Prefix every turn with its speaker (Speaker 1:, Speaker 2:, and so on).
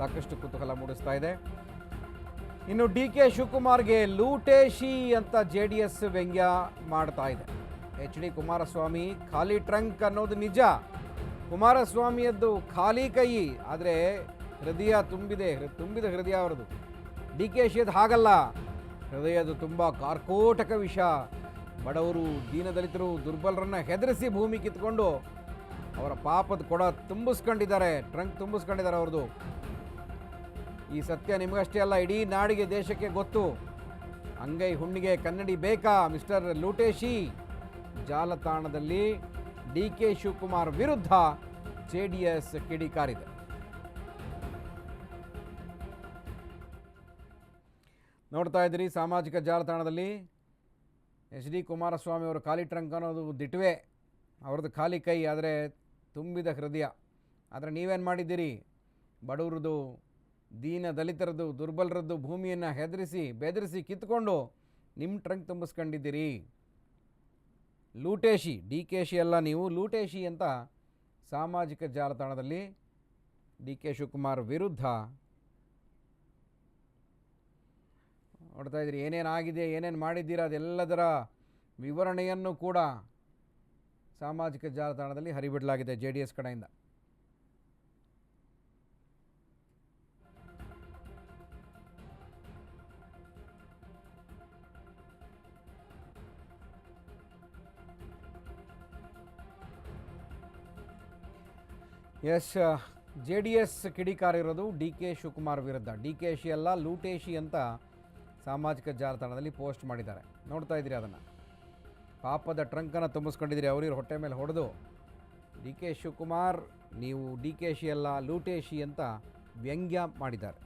Speaker 1: ಸಾಕಷ್ಟು ಕುತೂಹಲ ಮೂಡಿಸ್ತಾ ಇದೆ. ಇನ್ನು ಡಿ ಕೆ ಶಿವಕುಮಾರ್ಗೆ ಲೂಟೇಶಿ ಅಂತ JDS ವ್ಯಂಗ್ಯ ಮಾಡ್ತಾ ಇದೆ. HD ಕುಮಾರಸ್ವಾಮಿ ಖಾಲಿ ಟ್ರಂಕ್ ಅನ್ನೋದು ನಿಜ. ಕುಮಾರಸ್ವಾಮಿಯದ್ದು ಖಾಲಿ ಕೈ, ಆದರೆ ಹೃದಯ ತುಂಬಿದ ಹೃದಯ ಅವರದು. DKಶಿಯದು ಹಾಗಲ್ಲ, ಹೃದಯದು ತುಂಬ ಕಾರ್ಕೋಟಕ ವಿಷ. ಬಡವರು, ದೀನದಲಿತರು, ದುರ್ಬಲರನ್ನು ಹೆದರಿಸಿ ಭೂಮಿ ಕಿತ್ಕೊಂಡು ಅವರ ಪಾಪದ ಕೊಡ ತುಂಬಿಸ್ಕೊಂಡಿದ್ದಾರೆ, ಟ್ರಂಕ್ ತುಂಬಿಸ್ಕೊಂಡಿದ್ದಾರೆ ಅವ್ರದ್ದು. ಈ ಸತ್ಯ ನಿಮಗಷ್ಟೇ ಅಲ್ಲ, ಇಡೀ ನಾಡಿಗೆ, ದೇಶಕ್ಕೆ ಗೊತ್ತು. ಅಂಗೈ ಹುಣ್ಣಿಗೆ ಕನ್ನಡಿ ಬೇಕಾ ಮಿಸ್ಟರ್ ಲೂಟೇಶಿ? ಜಾಲತಾಣದಲ್ಲಿ DK ಶಿವಕುಮಾರ್ ವಿರುದ್ಧ JDS ಕಿಡಿಕಾರಿದೆ. ನೋಡ್ತಾ ಇದ್ದೀರಿ ಸಾಮಾಜಿಕ ಜಾಲತಾಣದಲ್ಲಿ HD ಕುಮಾರಸ್ವಾಮಿ ಅವರು ಖಾಲಿ ಟ್ರಂಕ್ ಅನ್ನೋದು ದಿಟ್ವೆ, ಅವ್ರದ್ದು ಖಾಲಿ ಕೈ, ಆದರೆ ತುಂಬಿದ ಹೃದಯ. ಆದರೆ ನೀವೇನು ಮಾಡಿದ್ದೀರಿ? ಬಡವರದು, ದೀನ ದಲಿತರದ್ದು, ದುರ್ಬಲರದ್ದು ಭೂಮಿಯನ್ನು ಹೆದರಿಸಿ ಬೆದರಿಸಿ ಕಿತ್ಕೊಂಡು ನಿಮ್ಮ ಟ್ರಂಕ್ ತುಂಬಿಸ್ಕೊಂಡಿದ್ದೀರಿ. ಲೂಟೇಶಿ, DKಶಿ ಅಲ್ಲ ನೀವು, ಲೂಟೇಶಿ ಅಂತ ಸಾಮಾಜಿಕ ಜಾಲತಾಣದಲ್ಲಿ DK ಶಿವಕುಮಾರ್ ವಿರುದ್ಧ ನೋಡ್ತಾ ಇದ್ದೀರಿ. ಏನೇನಾಗಿದೆ, ಏನೇನು ಮಾಡಿದ್ದೀರಾ, ಅದೆಲ್ಲದರ ವಿವರಣೆಯನ್ನು ಕೂಡ ಸಾಮಾಜಿಕ ಜಾಲತಾಣದಲ್ಲಿ ಹರಿಬಿಡಲಾಗಿದೆ JDS ಕಡೆಯಿಂದ. ಎಸ್, JDS ಕಿಡಿಕಾರಿರೋದು DK ಶಿವಕುಮಾರ್ ವಿರುದ್ಧ. DKಶಿ ಅಲ್ಲ, ಲೂಟೇಶಿ ಅಂತ ಸಾಮಾಜಿಕ ಜಾಲತಾಣದಲ್ಲಿ ಪೋಸ್ಟ್ ಮಾಡಿದ್ದಾರೆ. ನೋಡ್ತಾ ಇದ್ದೀರಿ ಅದನ್ನು. ಪಾಪದ ಟ್ರಂಕನ್ನು ತುಂಬಿಸ್ಕೊಂಡಿದ್ದೀರಿ ಅವ್ರ ಹೊಟ್ಟೆ ಮೇಲೆ ಹೊಡೆದು. DK ಶಿವಕುಮಾರ್, ನೀವು DKಶಿ ಅಲ್ಲ, ಲೂಟೇಶಿ ಅಂತ ವ್ಯಂಗ್ಯ ಮಾಡಿದ್ದಾರೆ.